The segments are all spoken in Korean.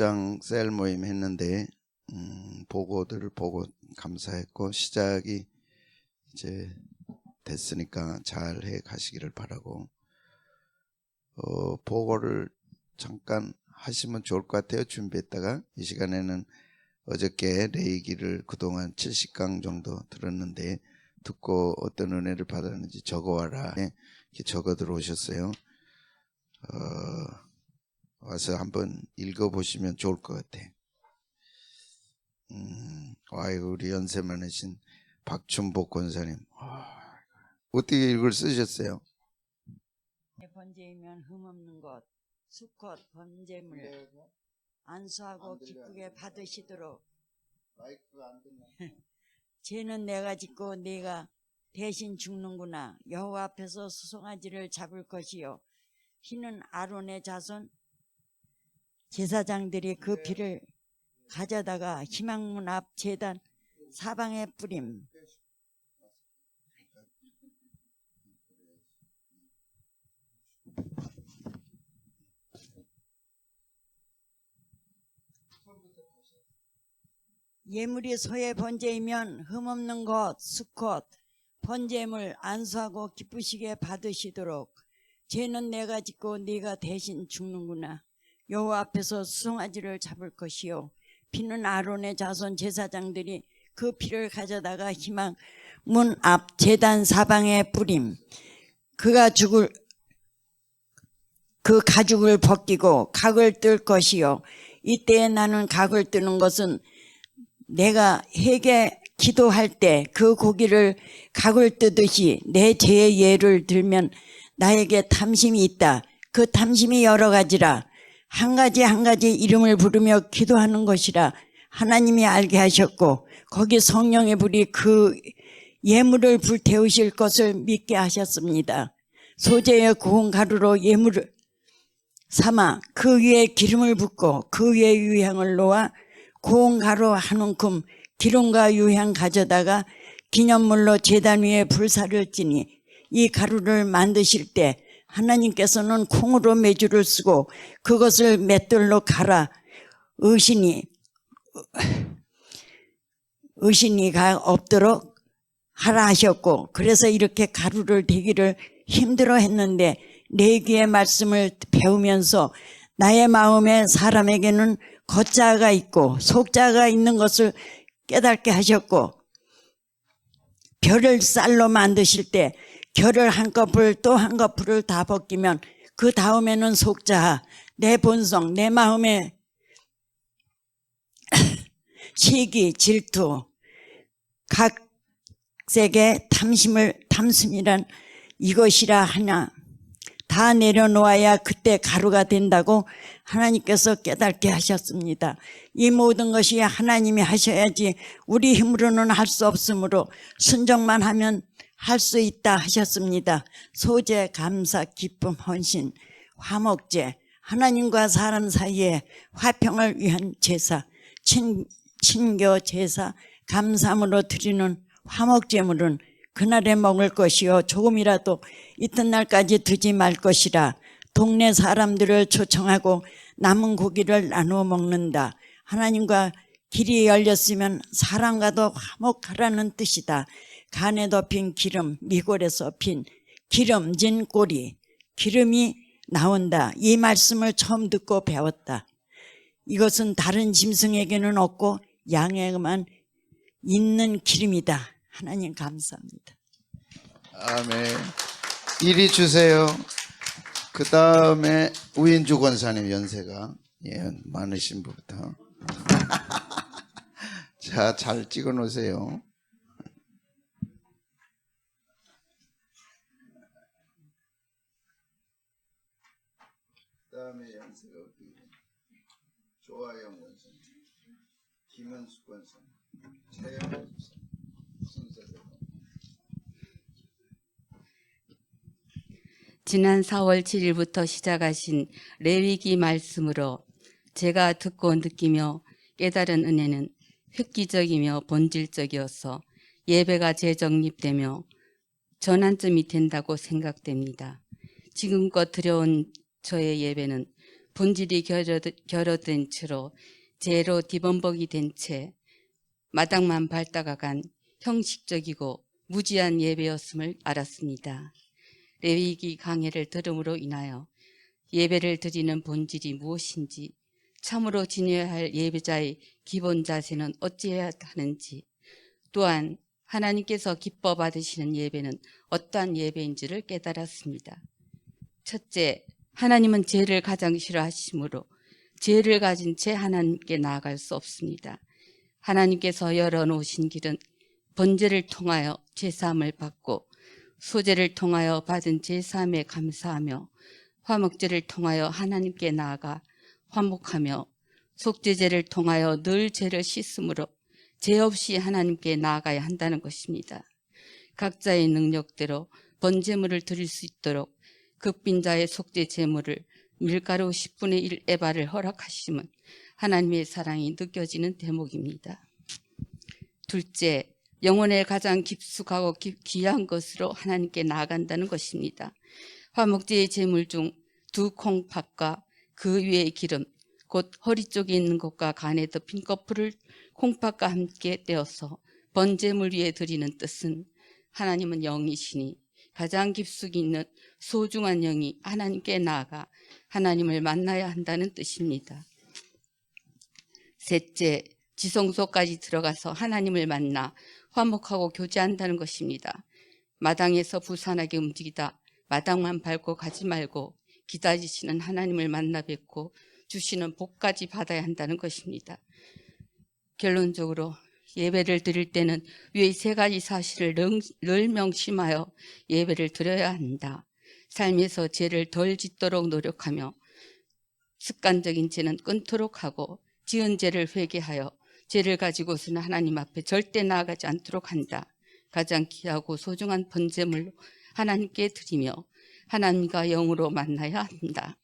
제사장 셀 모임 했는데 보고들을 보고 감사했고, 시작이 이제 됐으니까 잘 해 가시기를 바라고, 보고를 잠깐 하시면 좋을 것 같아요. 준비했다가. 이 시간에는 어저께 레이기를 그동안 70강 정도 들었는데 듣고 어떤 은혜를 받았는지 적어와라 이렇게 적어 들어오셨어요. 와서 한번 읽어보시면 좋을 것 같아. 우리 연세 많으신 박춘복 권사님, 어떻게 이걸 쓰셨어요? 번제이면 흠없는 것, 수컷 번제물 안수하고 기쁘게 받으시도록. 죄는 내가 짓고 네가 대신 죽는구나. 여호와 앞에서 수송아지를 잡을 것이요, 피는 아론의 자손 제사장들이 그 피를 가져다가 희망문 앞 제단 사방에 뿌림. 예물이 소의 번제이면 흠없는 것, 수컷 번제물 안수하고 기쁘시게 받으시도록. 죄는 내가 짓고 네가 대신 죽는구나. 여호와 앞에서 수송아지를 잡을 것이요, 피는 아론의 자손 제사장들이 그 피를 가져다가 희망 문 앞 제단 사방에 뿌림. 그가 죽을 그 가죽을 벗기고 각을 뜰 것이요, 이때에 나는 각을 뜨는 것은 내가 회개 기도할 때 그 고기를 각을 뜨듯이 내 죄의 예를 들면 나에게 탐심이 있다. 그 탐심이 여러 가지라. 한 가지 한 가지 이름을 부르며 기도하는 것이라 하나님이 알게 하셨고, 거기 성령의 불이 그 예물을 불태우실 것을 믿게 하셨습니다. 소재의 고운 가루로 예물을 삼아 그 위에 기름을 붓고 그 위에 유향을 놓아 고운 가루 한 움큼 기름과 유향 가져다가 기념물로 제단 위에 불사를 찌니, 이 가루를 만드실 때 하나님께서는 콩으로 메주를 쓰고 그것을 맷돌로 갈아 의신이가 없도록 하라 하셨고, 그래서 이렇게 가루를 대기를 힘들어 했는데 레위기의 말씀을 배우면서 나의 마음에 사람에게는 겉자가 있고 속자가 있는 것을 깨닫게 하셨고, 별을 쌀로 만드실 때 결을 한꺼풀 또 한꺼풀을 다 벗기면 그 다음에는 속자, 내 본성, 내 마음의 시기, 질투, 각색의 탐심이란 이것이라 하나 다 내려놓아야 그때 가루가 된다고 하나님께서 깨닫게 하셨습니다. 이 모든 것이 하나님이 하셔야지 우리 힘으로는 할 수 없으므로 순종만 하면 할 수 있다 하셨습니다. 소재, 감사, 기쁨, 헌신, 화목제, 하나님과 사람 사이에 화평을 위한 제사, 친교 제사, 감사함으로 드리는 화목제물은 그날에 먹을 것이요, 조금이라도 이튿날까지 두지 말 것이라. 동네 사람들을 초청하고 남은 고기를 나누어 먹는다. 하나님과 길이 열렸으면 사람과도 화목하라는 뜻이다. 간에 덮인 기름, 미골에서 핀 기름진 꼬리, 기름이 나온다. 이 말씀을 처음 듣고 배웠다. 이것은 다른 짐승에게는 없고 양에게만 있는 기름이다. 하나님 감사합니다. 아멘. 이리 주세요. 그 다음에 우인주 권사님, 연세가 많으신 분부터. 자, 잘 찍어 놓으세요. 그 다음에 연세가 조아영 권사님, 김은숙 권사님, 최영원 순서대로. 지난 4월 7일부터 시작하신 레위기 말씀으로 제가 듣고 느끼며 깨달은 은혜는 획기적이며 본질적이어서 예배가 재정립되며 전환점이 된다고 생각됩니다. 지금껏 드려온 저의 예배는 본질이 결여된 채로 죄로 뒤범벅이 된 채 마당만 밟다가 간 형식적이고 무지한 예배였음을 알았습니다. 레위기 강해를 들음으로 인하여 예배를 드리는 본질이 무엇인지, 참으로 지녀야 할 예배자의 기본 자세는 어찌해야 하는지, 또한 하나님께서 기뻐 받으시는 예배는 어떠한 예배인지를 깨달았습니다. 첫째, 하나님은 죄를 가장 싫어하시므로 죄를 가진 채 하나님께 나아갈 수 없습니다. 하나님께서 열어놓으신 길은 번제를 통하여 죄사함을 받고, 소제를 통하여 받은 죄사함에 감사하며, 화목제를 통하여 하나님께 나아가 화목하며, 속죄제를 통하여 늘 죄를 씻음으로 죄 없이 하나님께 나아가야 한다는 것입니다. 각자의 능력대로 번제물을 드릴 수 있도록 극빈자의 속죄 제물을 밀가루 10분의 1 에바를 허락하시면 하나님의 사랑이 느껴지는 대목입니다. 둘째, 영혼의 가장 깊숙하고 귀한 것으로 하나님께 나아간다는 것입니다. 화목제의 제물 중 2 콩팥과 그 위의 기름, 곧 허리 쪽에 있는 것과 간에 덮인 거풀을 콩팥과 함께 떼어서 번제물 위에 드리는 뜻은, 하나님은 영이시니 가장 깊숙이 있는 소중한 영이 하나님께 나아가 하나님을 만나야 한다는 뜻입니다. 셋째, 지성소까지 들어가서 하나님을 만나 화목하고 교제한다는 것입니다. 마당에서 부산하게 움직이다 마당만 밟고 가지 말고 기다리시는 하나님을 만나 뵙고 주시는 복까지 받아야 한다는 것입니다. 결론적으로 예배를 드릴 때는 위의 3가지 사실을 늘 명심하여 예배를 드려야 한다. 삶에서 죄를 덜 짓도록 노력하며, 습관적인 죄는 끊도록 하고, 지은 죄를 회개하여 죄를 가지고서는 하나님 앞에 절대 나아가지 않도록 한다. 가장 귀하고 소중한 번제물로 하나님께 드리며 하나님과 영으로 만나야 한다.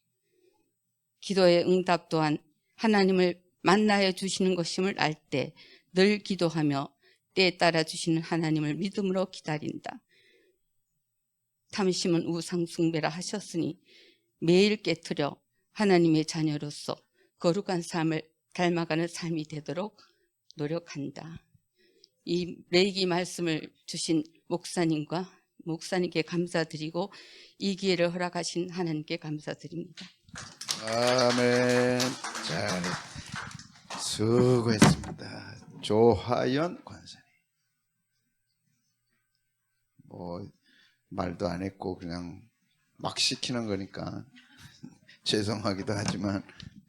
기도의 응답 또한 하나님을 만나여 주시는 것임을 알 때 늘 기도하며 때에 따라 주시는 하나님을 믿음으로 기다린다. 탐심은 우상숭배라 하셨으니 매일 깨트려 하나님의 자녀로서 거룩한 삶을 닮아가는 삶이 되도록 노력한다. 이 레위기 말씀을 주신 목사님께 감사드리고 이 기회를 허락하신 하나님께 감사드립니다. 아멘. 자, 수고했습니다. 조하연 권사님. 말도 안 했고 그냥 막 시키는 거니까 죄송하기도 하지만,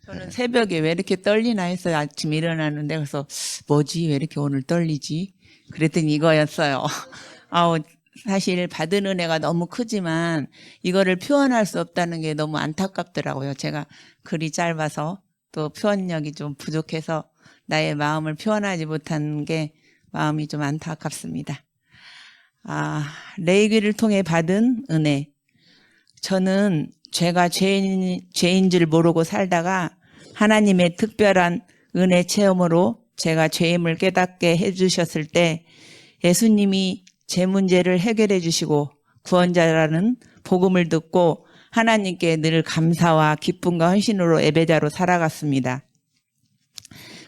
저는 새벽에 왜 이렇게 떨리나 했어요. 아침 일어나는데. 그래서 뭐지? 왜 이렇게 오늘 떨리지? 그랬더니 이거였어요. 사실 받은 은혜가 너무 크지만 이거를 표현할 수 없다는 게 너무 안타깝더라고요. 제가 글이 짧아서 또 표현력이 좀 부족해서 나의 마음을 표현하지 못한 게 마음이 좀 안타깝습니다. 레위기를 통해 받은 은혜. 저는 제가 죄인 줄 모르고 살다가 하나님의 특별한 은혜 체험으로 제가 죄임을 깨닫게 해주셨을 때 예수님이 제 문제를 해결해 주시고 구원자라는 복음을 듣고 하나님께 늘 감사와 기쁨과 헌신으로 예배자로 살아갔습니다.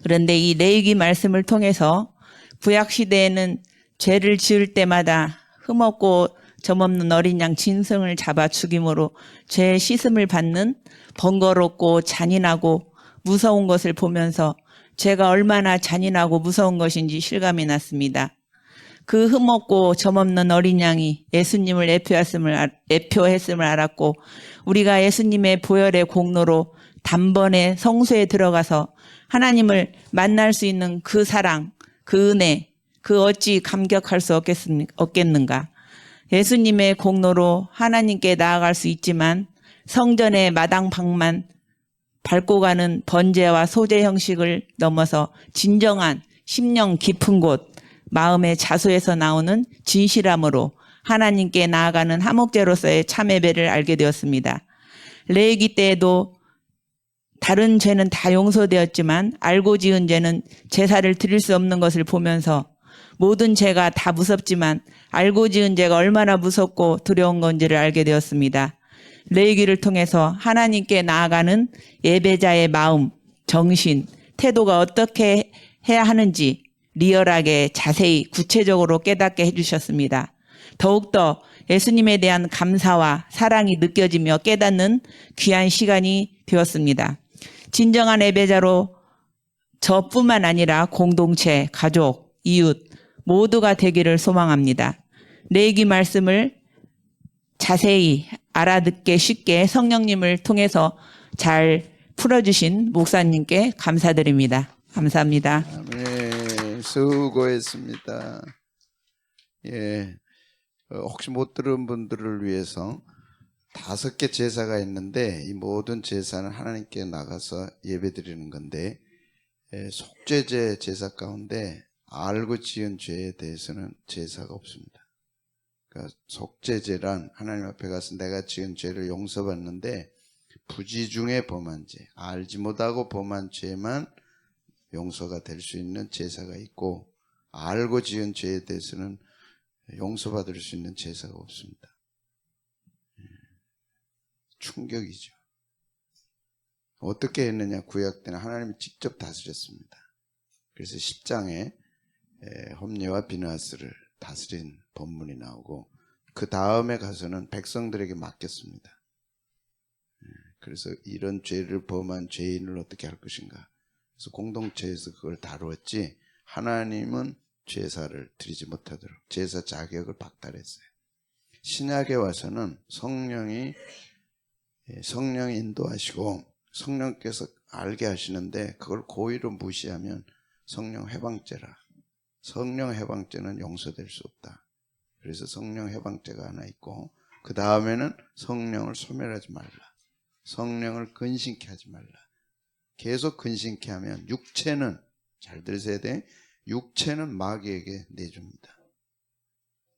그런데 이 레위기 말씀을 통해서 구약시대에는 죄를 지을 때마다 흠없고 점없는 어린 양 짐승을 잡아 죽임으로 죄의 씻음을 받는 번거롭고 잔인하고 무서운 것을 보면서 죄가 얼마나 잔인하고 무서운 것인지 실감이 났습니다. 그 흠없고 점없는 어린 양이 예수님을 애표했음을 알았고, 우리가 예수님의 보혈의 공로로 단번에 성소에 들어가서 하나님을 만날 수 있는 그 사랑, 그 은혜, 그 어찌 감격할 수 없겠는가. 예수님의 공로로 하나님께 나아갈 수 있지만 성전의 마당방만 밟고 가는 번제와 소제 형식을 넘어서 진정한 심령 깊은 곳, 마음의 자소에서 나오는 진실함으로 하나님께 나아가는 화목제로서의 참예배를 알게 되었습니다. 레위기 때에도 다른 죄는 다 용서되었지만 알고 지은 죄는 제사를 드릴 수 없는 것을 보면서 모든 죄가 다 무섭지만 알고 지은 죄가 얼마나 무섭고 두려운 건지를 알게 되었습니다. 레위기를 통해서 하나님께 나아가는 예배자의 마음, 정신, 태도가 어떻게 해야 하는지 리얼하게 자세히 구체적으로 깨닫게 해주셨습니다. 더욱더 예수님에 대한 감사와 사랑이 느껴지며 깨닫는 귀한 시간이 되었습니다. 진정한 예배자로 저뿐만 아니라 공동체, 가족, 이웃 모두가 되기를 소망합니다. 레위기 말씀을 자세히 알아듣게 쉽게 성령님을 통해서 잘 풀어주신 목사님께 감사드립니다. 감사합니다. 아멘. 수고했습니다. 예. 혹시 못 들은 분들을 위해서 5개 제사가 있는데 이 모든 제사는 하나님께 나가서 예배드리는 건데 속죄제 제사 가운데 알고 지은 죄에 대해서는 제사가 없습니다. 그러니까 속죄제란 하나님 앞에 가서 내가 지은 죄를 용서받는데 부지 중에 범한 죄, 알지 못하고 범한 죄만 용서가 될 수 있는 제사가 있고 알고 지은 죄에 대해서는 용서받을 수 있는 제사가 없습니다. 충격이죠. 어떻게 했느냐? 구약 때는 하나님이 직접 다스렸습니다. 그래서 10장에 홈리와 비느하스를 다스린 본문이 나오고 그 다음에 가서는 백성들에게 맡겼습니다. 그래서 이런 죄를 범한 죄인을 어떻게 할 것인가. 그래서 공동체에서 그걸 다루었지 하나님은 제사를 드리지 못하도록 제사 자격을 박탈했어요. 신약에 와서는 성령이 인도하시고 성령께서 알게 하시는데 그걸 고의로 무시하면 성령 해방죄라. 성령 해방죄는 용서될 수 없다. 그래서 성령 해방죄가 하나 있고 그 다음에는 성령을 소멸하지 말라. 성령을 근심케 하지 말라. 계속 근심케 하면 육체는 잘 들으셔야 돼. 육체는 마귀에게 내줍니다.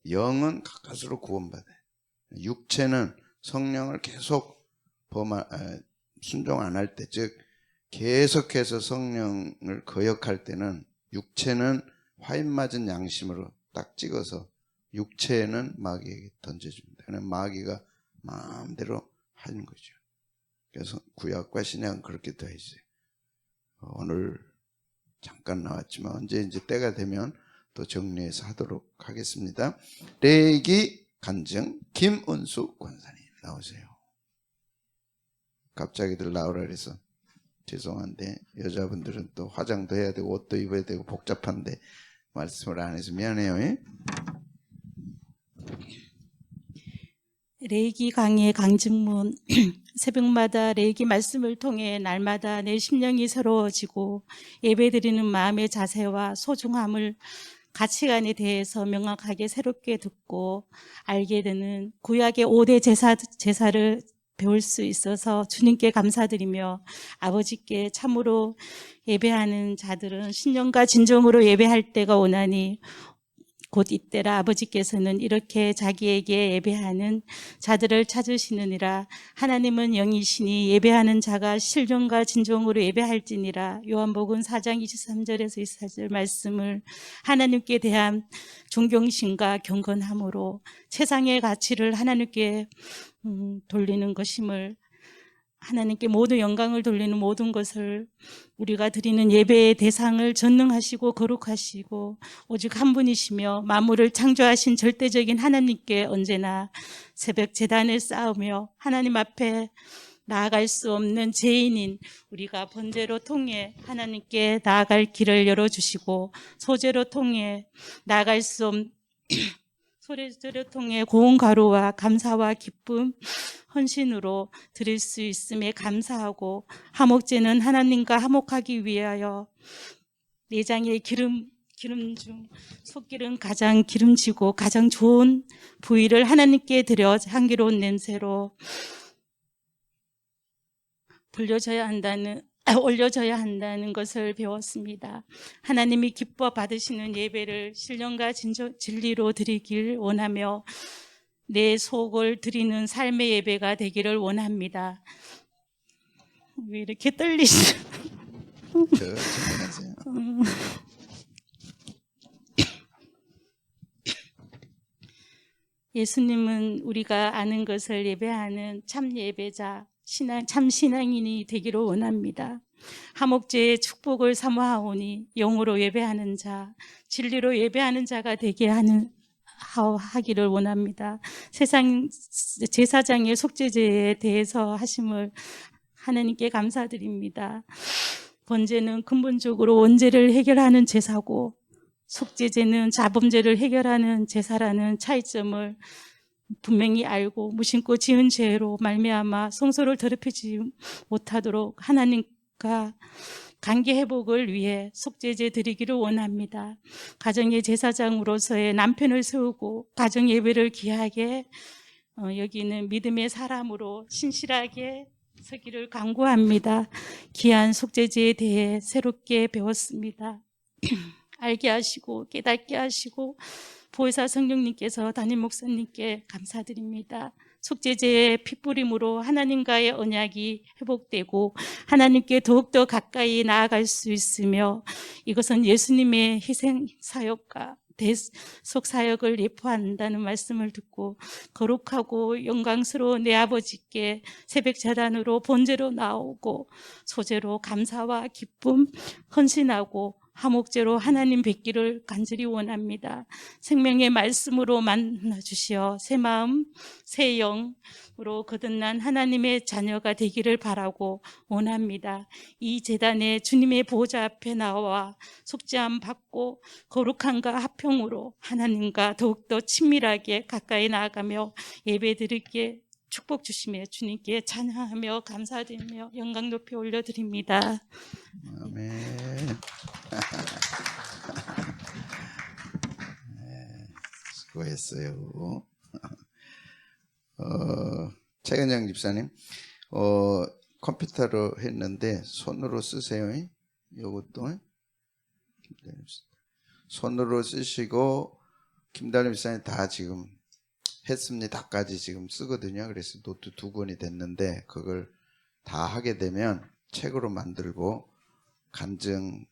영은 가까스로 구원받아요. 육체는 성령을 계속 순종 안 할 때, 즉 계속해서 성령을 거역할 때는 육체는 화인 맞은 양심으로 딱 찍어서 육체는 마귀에게 던져줍니다. 그냥 마귀가 마음대로 하는 거죠. 그래서 구약과 신약은 그렇게 되어 있어요. 오늘 잠깐 나왔지만 언제 이제 때가 되면 또 정리해서 하도록 하겠습니다. 레위기 간증 김은수 권사님 나오세요. 갑자기들 나오라 그래서 죄송한데 여자분들은 또 화장도 해야 되고 옷도 입어야 되고 복잡한데 말씀을 안 해서 미안해요. 레위기 강의 강증문 새벽마다 레위기 말씀을 통해 날마다 내 심령이 새로워지고 예배드리는 마음의 자세와 소중함을 가치관에 대해서 명확하게 새롭게 듣고 알게 되는 구약의 5대 제사를 배울 수 있어서 주님께 감사드리며 아버지께 참으로 예배하는 자들은 신령과 진정으로 예배할 때가 오나니 곧 이때라 아버지께서는 이렇게 자기에게 예배하는 자들을 찾으시느니라. 하나님은 영이시니 예배하는 자가 신령과 진정으로 예배할지니라. 요한복음 4장 23절에서 24절 말씀을 하나님께 대한 존경심과 경건함으로 세상의 가치를 하나님께 돌리는 것임을, 하나님께 모든 영광을 돌리는 모든 것을 우리가 드리는 예배의 대상을 전능하시고 거룩하시고 오직 한 분이시며 만물을 창조하신 절대적인 하나님께 언제나 새벽 제단을 쌓으며 하나님 앞에 나아갈 수 없는 죄인인 우리가 번제로 통해 하나님께 나아갈 길을 열어주시고 소제로 통해 나아갈 수 없는 소제를 통해 고운 가루와 감사와 기쁨, 헌신으로 드릴 수 있음에 감사하고 화목제는 하나님과 화목하기 위하여 내장의 기름 중 속기름 가장 기름지고 가장 좋은 부위를 하나님께 드려 향기로운 냄새로 올려져야 한다는 것을 배웠습니다. 하나님이 기뻐 받으시는 예배를 신령과 진리로 드리길 원하며 내 속을 드리는 삶의 예배가 되기를 원합니다. 왜 이렇게 떨리시죠? 진행하세요. 예수님은 우리가 아는 것을 예배하는 참 예배자, 참 신앙인이 되기를 원합니다. 하목제의 축복을 사모하오니 영으로 예배하는 자, 진리로 예배하는 자가 되게 하기를 원합니다. 세상 제사장의 속죄제에 대해서 하심을 하나님께 감사드립니다. 번제는 근본적으로 원죄를 해결하는 제사고 속죄제는 자범죄를 해결하는 제사라는 차이점을 분명히 알고 무심코 지은 죄로 말미암아 성소를 더럽히지 못하도록 하나님과 관계 회복을 위해 속죄제 드리기를 원합니다. 가정의 제사장으로서의 남편을 세우고 가정 예배를 귀하게 여기는 믿음의 사람으로 신실하게 서기를 간구합니다. 귀한 속죄제에 대해 새롭게 배웠습니다. 알게 하시고 깨닫게 하시고 보혜사 성령님께서 담임 목사님께 감사드립니다. 속죄제의 핏부림으로 하나님과의 언약이 회복되고 하나님께 더욱더 가까이 나아갈 수 있으며 이것은 예수님의 희생 사역과 대속 사역을 예포한다는 말씀을 듣고 거룩하고 영광스러운 내 아버지께 새벽 제단으로 번제로 나오고 소제로 감사와 기쁨 헌신하고 화목제로 하나님 뵙기를 간절히 원합니다. 생명의 말씀으로 만나주시어 새 마음, 새 영으로 거듭난 하나님의 자녀가 되기를 바라고 원합니다. 이 제단에 주님의 보호자 앞에 나와 속죄함 받고 거룩함과 화평으로 하나님과 더욱더 친밀하게 가까이 나아가며 예배드리게 축복 주시며 주님께 찬양하며 감사드리며 영광 높이 올려드립니다. 아멘. 수고했어요. 최은영 집사님, 컴퓨터로 했는데 손으로 쓰세요. 이것도 손으로 쓰시고 김달림 집사님 다 지금 했습니다까지 지금 쓰거든요. 그래서 노트 2권이 됐는데 그걸 다 하게 되면 책으로 만들고 간증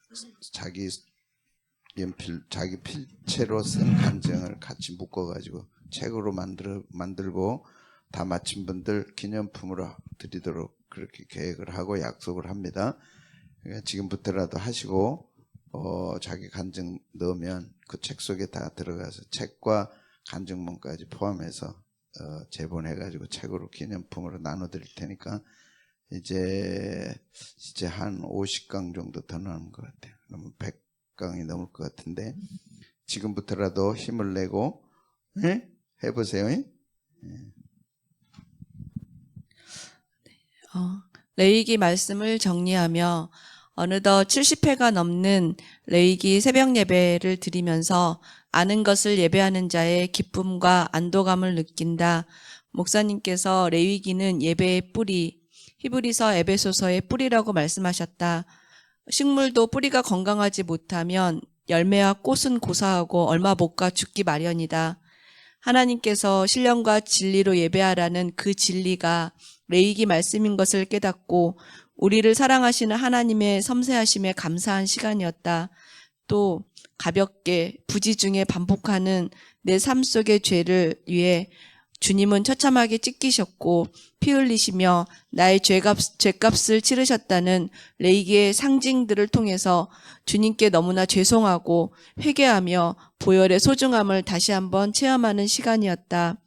자기 연필 자기 필체로 쓴 간증을 같이 묶어가지고 책으로 만들고 다 마친 분들 기념품으로 드리도록 그렇게 계획을 하고 약속을 합니다. 그러니까 지금부터라도 하시고 자기 간증 넣으면 그 책 속에 다 들어가서 책과 간증문까지 포함해서 제본해가지고 책으로 기념품으로 나눠드릴 테니까 이제 한 50강 정도 더 나오는 것 같아요. 그러면 100강이 넘을 것 같은데 지금부터라도 힘을 내고 해보세요. 레위기 말씀을 정리하며 어느덧 70회가 넘는 레위기 새벽 예배를 드리면서 아는 것을 예배하는 자의 기쁨과 안도감을 느낀다. 목사님께서 레위기는 예배의 뿌리, 히브리서 에베소서의 뿌리라고 말씀하셨다. 식물도 뿌리가 건강하지 못하면 열매와 꽃은 고사하고 얼마 못 가 죽기 마련이다. 하나님께서 신령과 진리로 예배하라는 그 진리가 레위기 말씀인 것을 깨닫고 우리를 사랑하시는 하나님의 섬세하심에 감사한 시간이었다. 또 가볍게 부지 중에 반복하는 내 삶 속의 죄를 위해 주님은 처참하게 찢기셨고 피 흘리시며 나의 죄값을 치르셨다는 레위기의 상징들을 통해서 주님께 너무나 죄송하고 회개하며 보혈의 소중함을 다시 한번 체험하는 시간이었다.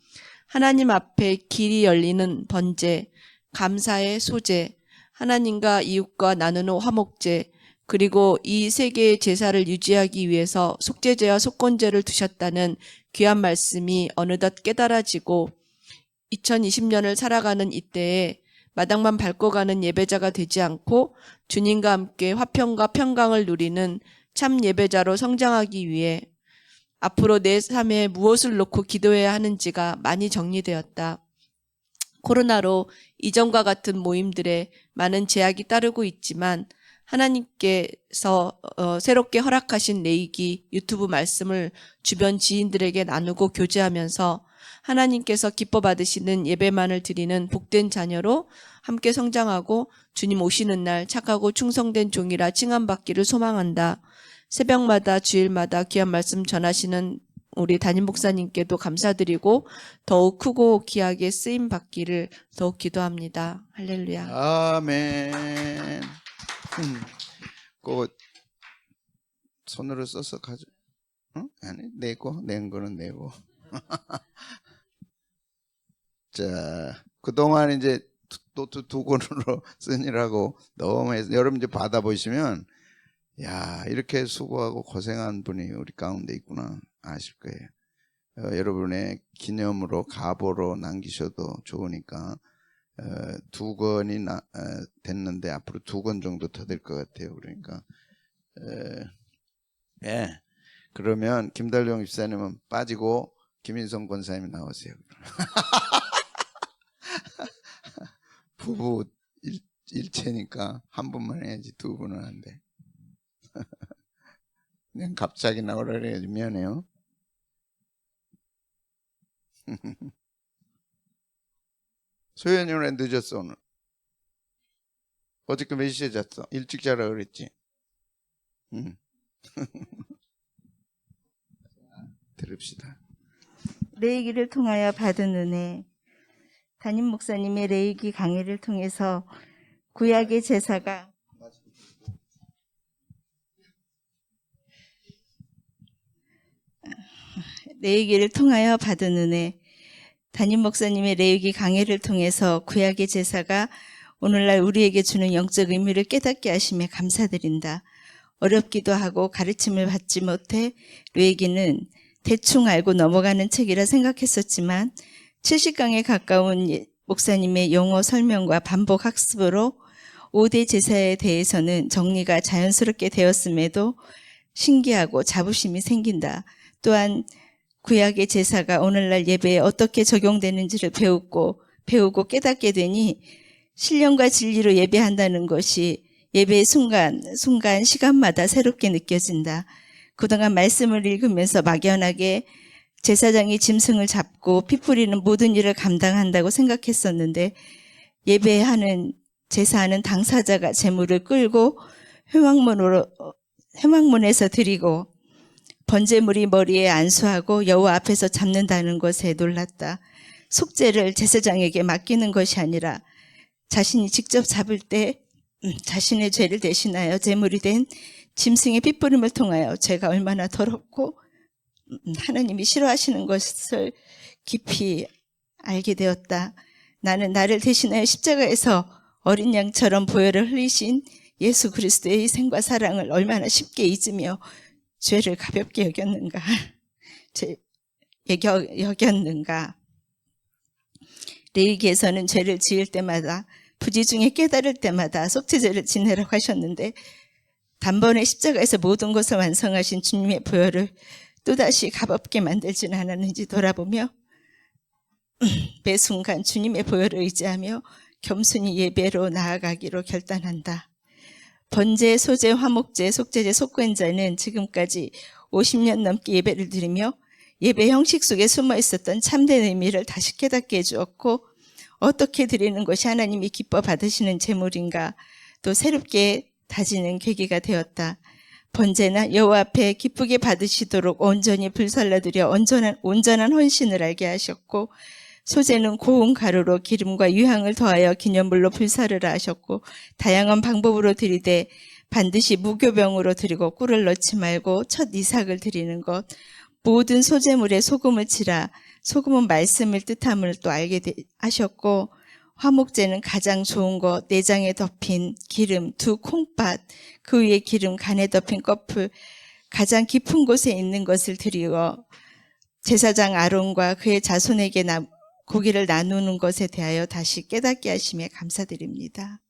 하나님 앞에 길이 열리는 번제, 감사의 소제, 하나님과 이웃과 나누는 화목제, 그리고 이 세 개의 제사를 유지하기 위해서 속죄제와 속건제를 두셨다는 귀한 말씀이 어느덧 깨달아지고 2020년을 살아가는 이때에 마당만 밟고 가는 예배자가 되지 않고 주님과 함께 화평과 평강을 누리는 참 예배자로 성장하기 위해 앞으로 내 삶에 무엇을 놓고 기도해야 하는지가 많이 정리되었다. 코로나로 이전과 같은 모임들에 많은 제약이 따르고 있지만 하나님께서 새롭게 허락하신 레위기 유튜브 말씀을 주변 지인들에게 나누고 교제하면서 하나님께서 기뻐 받으시는 예배만을 드리는 복된 자녀로 함께 성장하고 주님 오시는 날 착하고 충성된 종이라 칭함받기를 소망한다. 새벽마다 주일마다 귀한 말씀 전하시는 우리 담임 목사님께도 감사드리고 더욱 크고 귀하게 쓰임 받기를 더욱 기도합니다. 할렐루야. 아멘. 꼭 손으로 써서 가져. 응? 아니 내고 낸 거는 내고. 자, 그동안 이제 또 두 권으로 쓰느라고 너무 해서 여러분 이제 받아보시면 야 이렇게 수고하고 고생한 분이 우리 가운데 있구나 아실 거예요. 여러분의 기념으로 가보로 남기셔도 좋으니까 두 권이 됐는데 앞으로 두 권 정도 더 될 것 같아요. 그러니까 예 그러면 김달룡 집사님은 빠지고 김인성 권사님이 나오세요. 부부 일체니까 한 분만 해야지 두 분은 안 돼. 그냥 갑자기 나오라 그래야지 미안해요. 소연이 왜 늦었어 오늘? 어저께 몇 시에 잤어? 일찍 자라 그랬지? 응. 들읍시다. 레이기를 통하여 받은 은혜. 담임 목사님의 레이기 강의를 통해서 구약의 제사가 레이기를 통하여 받은 은혜. 담임 목사님의 레이기 강의를 통해서 구약의 제사가 오늘날 우리에게 주는 영적 의미를 깨닫게 하심에 감사드린다. 어렵기도 하고 가르침을 받지 못해 레이기는 대충 알고 넘어가는 책이라 생각했었지만 70강에 가까운 목사님의 용어 설명과 반복 학습으로 5대 제사에 대해서는 정리가 자연스럽게 되었음에도 신기하고 자부심이 생긴다. 또한 구약의 제사가 오늘날 예배에 어떻게 적용되는지를 배우고 깨닫게 되니 신령과 진리로 예배한다는 것이 예배의 순간 시간마다 새롭게 느껴진다. 그동안 말씀을 읽으면서 막연하게 제사장이 짐승을 잡고 피 뿌리는 모든 일을 감당한다고 생각했었는데 예배하는 제사하는 당사자가 제물을 끌고 회막문에서 드리고 번제물이 머리에 안수하고 여호와 앞에서 잡는다는 것에 놀랐다. 속죄를 제사장에게 맡기는 것이 아니라 자신이 직접 잡을 때 자신의 죄를 대신하여 제물이 된 짐승의 핏부림을 통하여 죄가 얼마나 더럽고 하나님이 싫어하시는 것을 깊이 알게 되었다. 나는 나를 대신하여 십자가에서 어린 양처럼 보혈을 흘리신 예수 그리스도의 희생과 사랑을 얼마나 쉽게 잊으며 죄를 가볍게 여겼는가. 여겼는가. 레위기에서는 죄를 지을 때마다 부지 중에 깨달을 때마다 속죄제를 지내라고 하셨는데 단번에 십자가에서 모든 것을 완성하신 주님의 보혈을 또다시 가볍게 만들지는 않았는지 돌아보며 매 순간 주님의 보혈을 의지하며 겸손히 예배로 나아가기로 결단한다. 번제, 소제, 화목제, 속죄제, 속건제는 지금까지 50년 넘게 예배를 드리며 예배 형식 속에 숨어 있었던 참된 의미를 다시 깨닫게 해주었고 어떻게 드리는 것이 하나님이 기뻐 받으시는 제물인가 또 새롭게 다지는 계기가 되었다. 번제나 여호와 앞에 기쁘게 받으시도록 온전히 불살라드려 온전한 헌신을 알게 하셨고 소제는 고운 가루로 기름과 유향을 더하여 기념물로 불사르라 하셨고 다양한 방법으로 드리되 반드시 무교병으로 드리고 꿀을 넣지 말고 첫 이삭을 드리는 것 모든 소제물에 소금을 치라 소금은 말씀을 뜻함을 또 알게 하셨고 화목제는 가장 좋은 것 내장에 덮인 기름 두 콩팥 그 위에 기름 간에 덮인 꺼풀 가장 깊은 곳에 있는 것을 드리어 제사장 아론과 그의 자손에게 고기를 나누는 것에 대하여 다시 깨닫게 하심에 감사드립니다.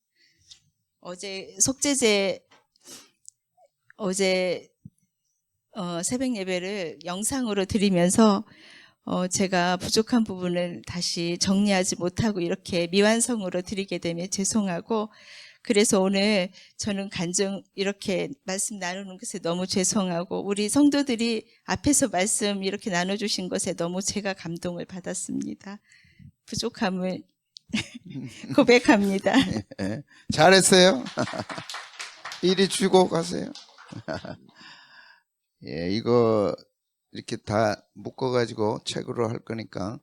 어제 속죄제 새벽 예배를 영상으로 드리면서 제가 부족한 부분을 다시 정리하지 못하고 이렇게 미완성으로 드리게 되면 죄송하고 그래서 오늘 저는 간증 이렇게 말씀 나누는 것에 너무 죄송하고 우리 성도들이 앞에서 말씀 이렇게 나눠주신 것에 너무 제가 감동을 받았습니다. 부족함을 고백합니다. 네, 잘했어요. 이리 주고 가세요. 예, 이거 이렇게 다 묶어가지고 책으로 할 거니까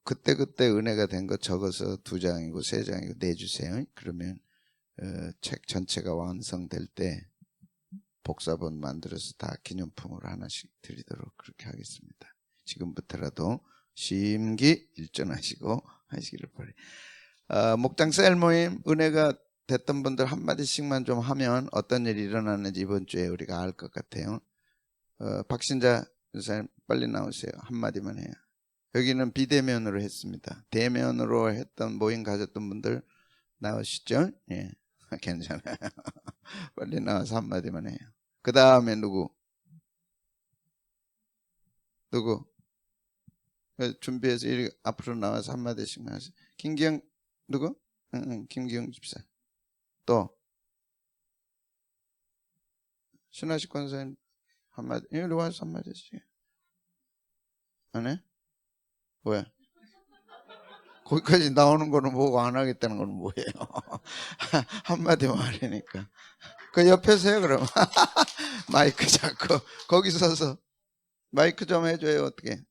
그때그때 은혜가 된 거 적어서 2장이고 3장이고 내주세요. 그러면 책 전체가 완성될 때 복사본 만들어서 다 기념품으로 하나씩 드리도록 그렇게 하겠습니다. 지금부터라도 심기일전하시고 하시기를 바랍니다. 목장 셀 모임 은혜가 됐던 분들 한마디씩만 좀 하면 어떤 일이 일어나는지 이번 주에 우리가 알 것 같아요. 박신자 선생님 빨리 나오세요. 한마디만 해요. 여기는 비대면으로 했습니다. 대면으로 했던 모임 가졌던 분들 나오시죠? 예, 괜찮아요. 빨리 나와서 한마디만 해요. 그 다음에 누구? 준비해서 앞으로 나와서 한마디씩만 하세요. 김기영 누구? 김기영 집사. 또 신하식 권사님 한마디. 이리 와서 한마디씩. 안 해? 뭐야? 거기까지 나오는 거는 뭐고 안 하겠다는 건 뭐예요? 한마디만 하려니까. 그 옆에서 해요 그럼. 마이크 잡고 거기 서서 마이크 좀 해줘요. 어떻게?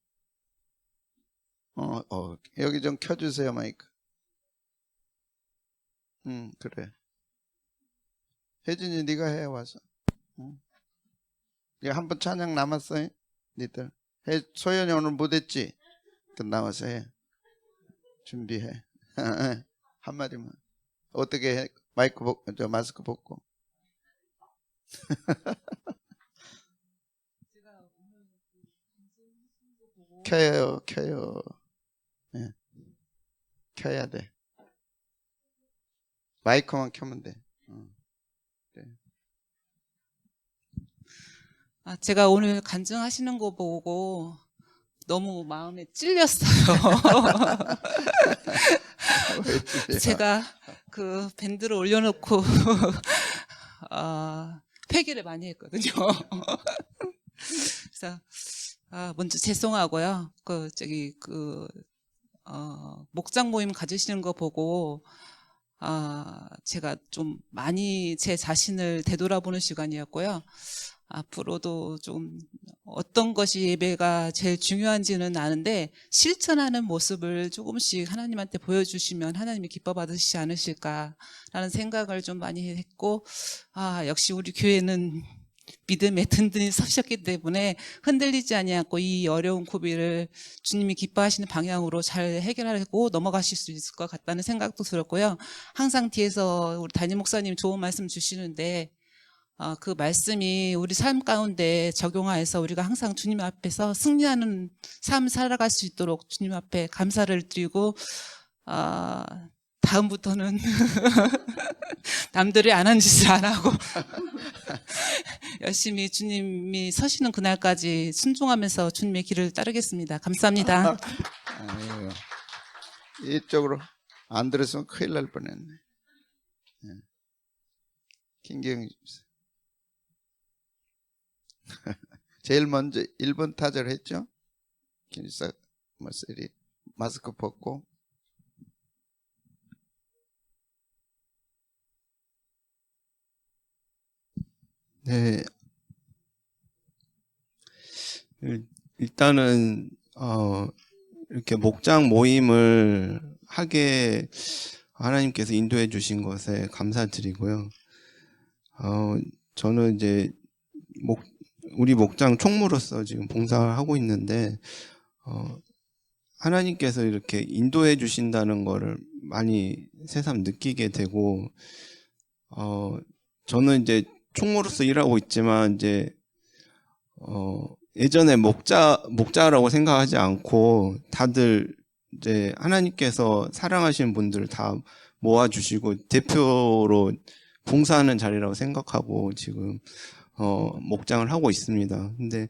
여기 좀 켜주세요 마이크. 그래. 혜진이 네가 해 와서. 이거 한 번 찬양 남았어요? 니들. 소연이 오늘 못했지? 또 나와서 해. 준비해. 한마디만. 어떻게 해? 마스크 벗고. 켜요. 네. 켜야 돼. 마이크만 켜면 돼. 네. 제가 오늘 간증하시는 거 보고 너무 마음에 찔렸어요. 제가 그 밴드를 올려놓고 회개를 많이 했거든요. 그래서 먼저 죄송하고요. 목장 모임 가지시는 거 보고 제가 좀 많이 제 자신을 되돌아보는 시간이었고요. 앞으로도 좀 어떤 것이 예배가 제일 중요한지는 아는데 실천하는 모습을 조금씩 하나님한테 보여주시면 하나님이 기뻐 받으시지 않으실까라는 생각을 좀 많이 했고, 역시 우리 교회는 믿음에 든든히 서셨기 때문에 흔들리지 아니하고 이 어려운 고비를 주님이 기뻐하시는 방향으로 잘 해결하고 넘어가실 수 있을 것 같다는 생각도 들었고요. 항상 뒤에서 우리 담임 목사님 좋은 말씀 주시는데 그 말씀이 우리 삶 가운데 적용하여서 우리가 항상 주님 앞에서 승리하는 삶 살아갈 수 있도록 주님 앞에 감사를 드리고, 다음부터는 남들이 안 하는 짓을 안 하고 열심히 주님이 서시는 그날까지 순종하면서 주님의 길을 따르겠습니다. 감사합니다. 이쪽으로 안 들었으면 큰일 날 뻔했네. 김경희 집사. 제일 먼저 1번 타자를 했죠. 김집사 마스크 벗고. 네. 일단은 이렇게 목장 모임을 하게 하나님께서 인도해 주신 것에 감사드리고요. 저는 이제 우리 목장 총무로서 지금 봉사를 하고 있는데 하나님께서 이렇게 인도해 주신다는 거를 많이 새삼 느끼게 되고, 저는 이제 총무로서 일하고 있지만 이제 예전에 목자라고 생각하지 않고 다들 이제 하나님께서 사랑하시는 분들을 다 모아주시고 대표로 봉사하는 자리라고 생각하고 지금 목장을 하고 있습니다. 근데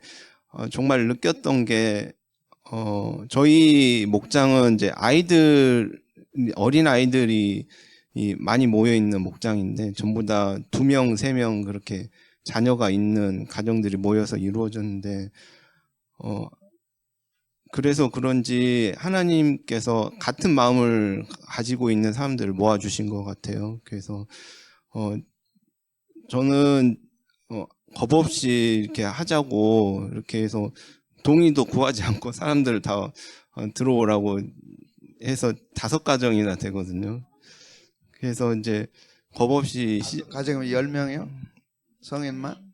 정말 느꼈던 게 저희 목장은 이제 어린 아이들이 많이 모여 있는 목장인데 전부 다 2명, 3명 그렇게 자녀가 있는 가정들이 모여서 이루어졌는데, 그래서 그런지 하나님께서 같은 마음을 가지고 있는 사람들을 모아주신 것 같아요. 그래서 저는 겁 없이 이렇게 하자고 이렇게 해서 동의도 구하지 않고 사람들을 다 들어오라고 해서 5가정이나 되거든요. 그래서 이제 겁 없이 가정은 10명이요? 성인만?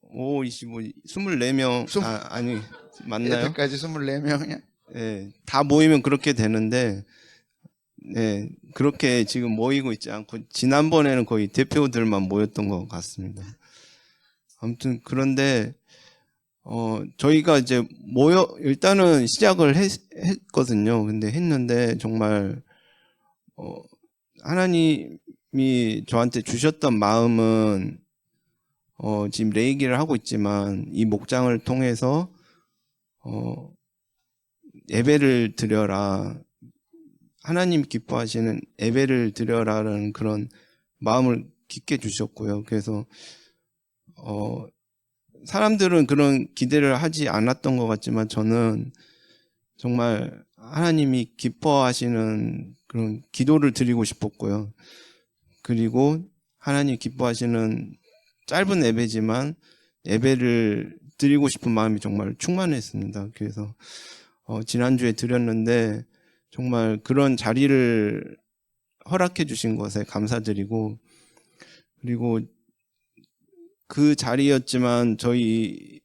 5, 25, 24명 아니 맞나요? 애들까지 24명이야? 네, 다 모이면 그렇게 되는데 네, 그렇게 지금 모이고 있지 않고 지난번에는 거의 대표들만 모였던 것 같습니다. 아무튼 그런데 저희가 이제 일단은 시작을 했거든요. 근데 했는데 정말 하나님이 저한테 주셨던 마음은 지금 레이기를 하고 있지만 이 목장을 통해서 예배를 드려라. 하나님 기뻐하시는 예배를 드려라라는 그런 마음을 깊게 주셨고요. 그래서 사람들은 그런 기대를 하지 않았던 것 같지만 저는 정말 하나님이 기뻐하시는 그런 기도를 드리고 싶었고요. 그리고 하나님 기뻐하시는 짧은 예배지만 예배를 드리고 싶은 마음이 정말 충만했습니다. 그래서 지난주에 드렸는데 정말 그런 자리를 허락해 주신 것에 감사드리고, 그리고 그 자리였지만 저희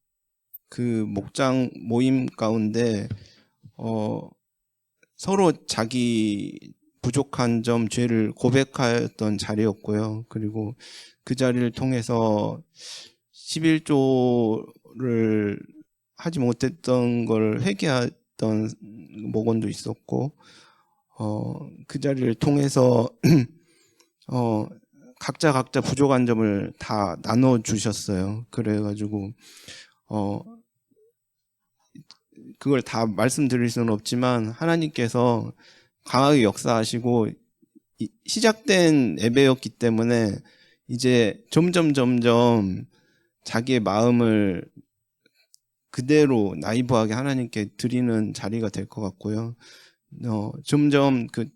그 목장 모임 가운데 서로 자기 부족한 점, 죄를 고백하였던 자리였고요. 그리고 그 자리를 통해서 11조를 하지 못했던 걸 회개했던 목원도 있었고, 그 자리를 통해서 각자 부족한 점을 다 나눠 주셨어요. 그래가지고 그걸 다 말씀드릴 수는 없지만 하나님께서 강하게 역사하시고 시작된 예배였기 때문에 이제 점점 자기의 마음을 그대로 나이브하게 하나님께 드리는 자리가 될 것 같고요. 점점 그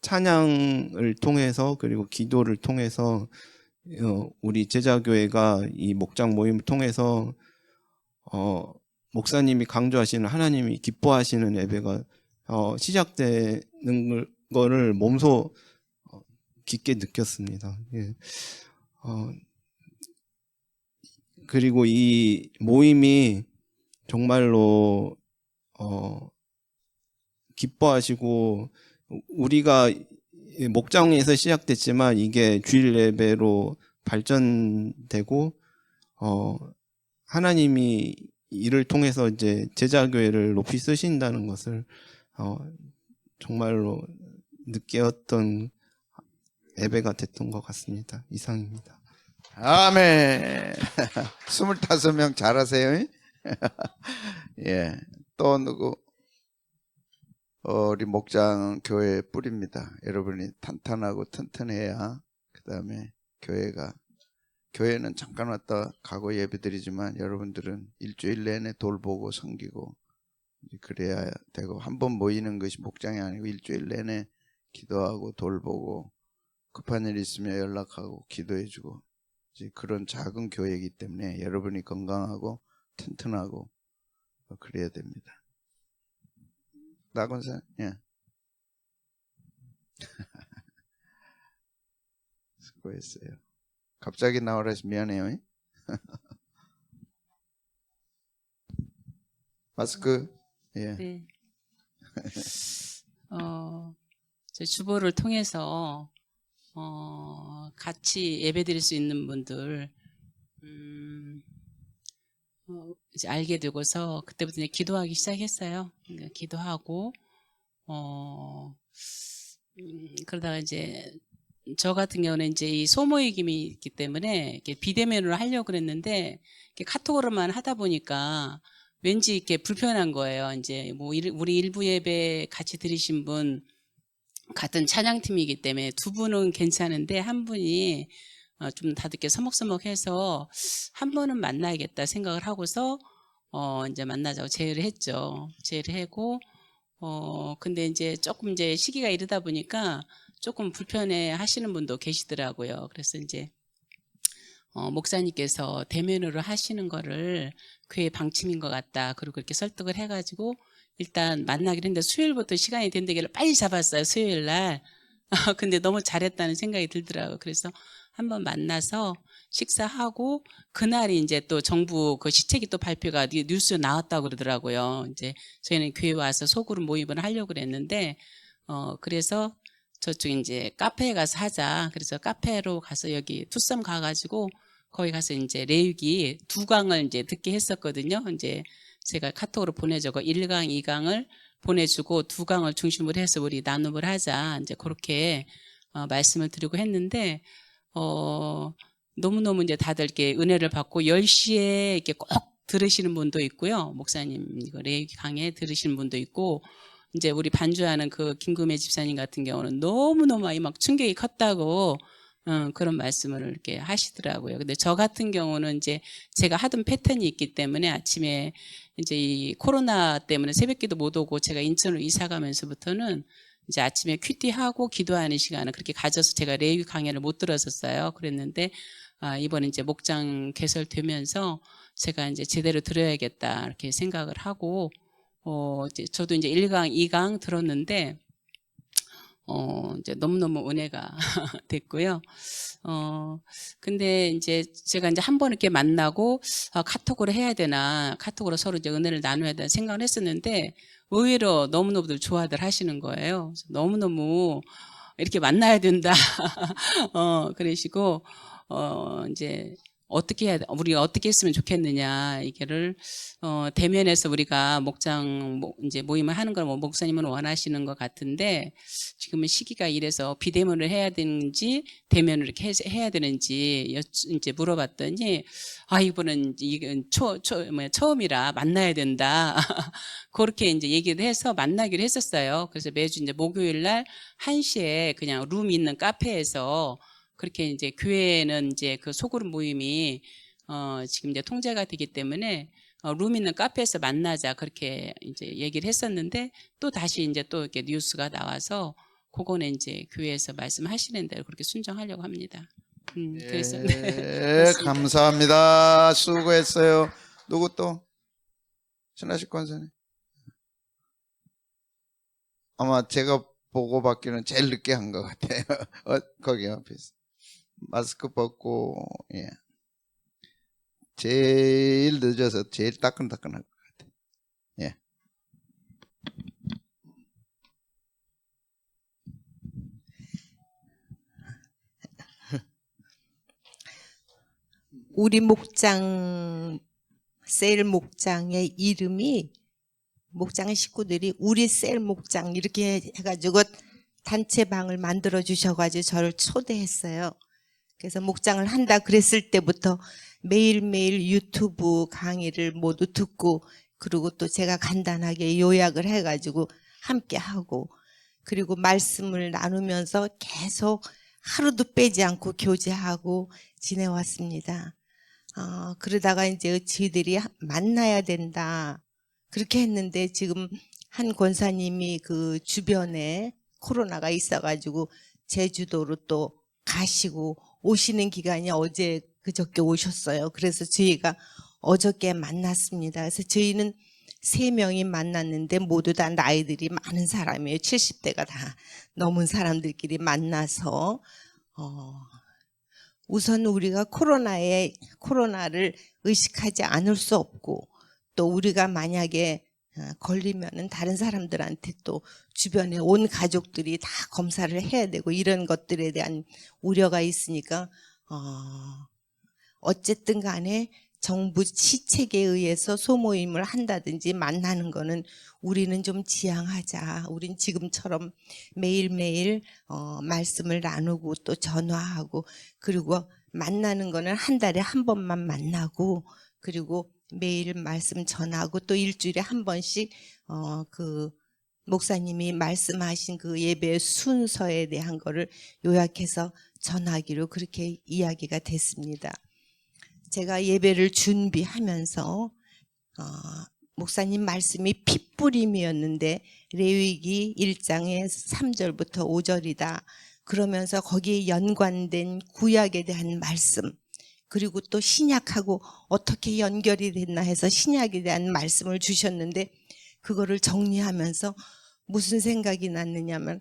찬양을 통해서 그리고 기도를 통해서 우리 제자교회가 이 목장 모임을 통해서 목사님이 강조하시는 하나님이 기뻐하시는 예배가 시작되는 거를 몸소 깊게 느꼈습니다. 예. 그리고 이 모임이 정말로 기뻐하시고, 우리가 목장에서 시작됐지만 이게 주일 예배로 발전되고 하나님이 이를 통해서 이제 제자교회를 높이 쓰신다는 것을 정말로 느꼈던 예배가 됐던 것 같습니다. 이상입니다. 아멘. 25명 잘하세요. 예. 또 누구? 우리 목장 교회 뿌리입니다. 여러분이 탄탄하고 튼튼해야 그 다음에 교회는 잠깐 왔다 가고 예배드리지만 여러분들은 일주일 내내 돌보고 섬기고 그래야 되고, 한 번 모이는 것이 목장이 아니고 일주일 내내 기도하고 돌보고 급한 일 있으면 연락하고 기도해주고 그런 작은 교회이기 때문에 여러분이 건강하고 튼튼하고 그래야 됩니다. 나건사, 예. 수고했어요. 갑자기 나오라 해서 미안해요. 마스크, 예. 네. 제 주보를 통해서 같이 예배드릴 수 있는 분들 이제 알게 되고서 그때부터 이제 기도하기 시작했어요. 그러니까 기도하고 그러다가 이제 저 같은 경우는 이제 이 소모임이 있기 때문에 이렇게 비대면으로 하려고 그랬는데 이렇게 카톡으로만 하다 보니까 왠지 이렇게 불편한 거예요. 이제 뭐 우리 일부 예배 같이 들으신 분 같은 찬양팀이기 때문에 두 분은 괜찮은데 한 분이 좀 다들 이렇게 서먹서먹해서 한 번은 만나야겠다 생각을 하고서 이제 만나자고 제의를 했죠. 제의를 하고 근데 이제 조금 이제 시기가 이르다 보니까 조금 불편해 하시는 분도 계시더라고요. 그래서 이제 목사님께서 대면으로 하시는 거를 교회 방침인 것 같다. 그리고 그렇게 설득을 해가지고 일단 만나기로 했는데 수요일부터 시간이 된다길래 빨리 잡았어요. 수요일 날. 근데 너무 잘했다는 생각이 들더라고요. 그래서 한번 만나서 식사하고 그날이 이제 또 정부 그 시책이 또 발표가 뉴스에 나왔다고 그러더라고요. 이제 저희는 교회 와서 소그룹 모임을 하려고 그랬는데 그래서 저쪽 이제 카페에 가서 하자. 그래서 카페로 가서 여기 투썸 가가지고 거기 가서 이제 레위기 2강을 이제 듣게 했었거든요. 이제 제가 카톡으로 보내주고 1강, 2강을 보내주고 2강을 중심으로 해서 우리 나눔을 하자. 이제 그렇게 말씀을 드리고 했는데 너무너무 이제 다들 이렇게 은혜를 받고 10시에 이렇게 꼭 들으시는 분도 있고요. 목사님 이거 레위기 강의 들으시는 분도 있고 이제 우리 반주하는 그 김금혜 집사님 같은 경우는 너무너무 막 충격이 컸다고 그런 말씀을 이렇게 하시더라고요. 근데 저 같은 경우는 이제 제가 하던 패턴이 있기 때문에 아침에 이제 이 코로나 때문에 새벽기도 못 오고 제가 인천으로 이사 가면서부터는 이제 아침에 큐티하고 기도하는 시간을 그렇게 가져서 제가 레위기 강의를 못 들었었어요. 그랬는데 이번에 이제 목장 개설되면서 제가 이제 제대로 들어야겠다 이렇게 생각을 하고 이제 저도 이제 1강, 2강 들었는데 이제 너무너무 은혜가 됐고요. 근데 이제 제가 이제 한 번 이렇게 만나고 카톡으로 해야 되나, 카톡으로 서로 이제 은혜를 나눠야 되나 생각을 했었는데 의외로 너무너무들 좋아들 하시는 거예요. 그래서 너무너무 이렇게 만나야 된다. 그러시고 이제 어떻게 해야 돼? 우리가 어떻게 했으면 좋겠느냐 이게를 대면에서 우리가 목장 이제 모임을 하는 걸 목사님은 원하시는 것 같은데 지금은 시기가 이래서 비대면으로 해야 되는지 대면으로 이렇게 해야 되는지 이제 물어봤더니 이번은 이건 처음이라 만나야 된다. 그렇게 이제 얘기를 해서 만나기로 했었어요. 그래서 매주 이제 목요일 날 1시에 그냥 룸 있는 카페에서 그렇게 이제 교회는 이제 그 소그룹 모임이 지금 이제 통제가 되기 때문에 룸 있는 카페에서 만나자 그렇게 이제 얘기를 했었는데 또 다시 이제 또 이렇게 뉴스가 나와서 그거는 이제 교회에서 말씀하시는 대로 그렇게 순종하려고 합니다. 그래서 네, 감사합니다. 수고했어요. 누구 또? 신하식 권사님. 아마 제가 보고받기는 제일 늦게 한 것 같아요. 거기 앞에서. 마스크 벗고, 예. 제일 늦어서 제일 따끈따끈할 것 같아요. 예. 우리 목장, 셀 목장의 이름이 목장 식구들이 우리 셀 목장 이렇게 해가지고 단체방을 만들어 주셔가지고 저를 초대했어요. 그래서 목장을 한다 그랬을 때부터 매일매일 유튜브 강의를 모두 듣고 그리고 또 제가 간단하게 요약을 해가지고 함께 하고 그리고 말씀을 나누면서 계속 하루도 빼지 않고 교제하고 지내왔습니다. 그러다가 이제 저희들이 만나야 된다 그렇게 했는데 지금 한 권사님이 그 주변에 코로나가 있어가지고 제주도로 또 가시고 오시는 기간이 어제 그저께 오셨어요. 그래서 저희가 어저께 만났습니다. 그래서 저희는 3명이 만났는데 모두 다 나이들이 많은 사람이에요. 70대가 다 넘은 사람들끼리 만나서 우선 우리가 코로나를 의식하지 않을 수 없고 또 우리가 만약에 걸리면은 다른 사람들한테 또 주변에 온 가족들이 다 검사를 해야 되고 이런 것들에 대한 우려가 있으니까 어쨌든 간에 정부 시책에 의해서 소모임을 한다든지 만나는 거는 우리는 좀 지양하자. 우린 지금처럼 매일매일 말씀을 나누고 또 전화하고 그리고 만나는 거는 한 달에 한 번만 만나고 그리고 매일 말씀 전하고 또 일주일에 한 번씩 그 목사님이 말씀하신 그 예배 순서에 대한 거를 요약해서 전하기로 그렇게 이야기가 됐습니다. 제가 예배를 준비하면서 목사님 말씀이 핏부림이었는데 레위기 1장의 3절부터 5절이다. 그러면서 거기에 연관된 구약에 대한 말씀 그리고 또 신약하고 어떻게 연결이 됐나 해서 신약에 대한 말씀을 주셨는데 그거를 정리하면서 무슨 생각이 났느냐면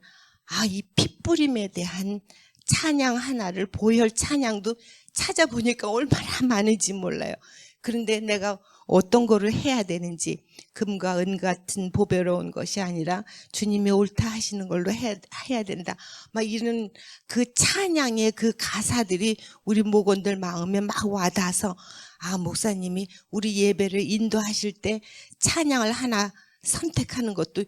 이 핏부림에 대한 찬양 하나를 보혈 찬양도 찾아보니까 얼마나 많은지 몰라요. 그런데 내가 어떤 거를 해야 되는지 금과 은 같은 보배로운 것이 아니라 주님이 옳다 하시는 걸로 해야 된다. 막 이런 그 찬양의 그 가사들이 우리 목원들 마음에 막 와닿아서 목사님이 우리 예배를 인도하실 때 찬양을 하나 선택하는 것도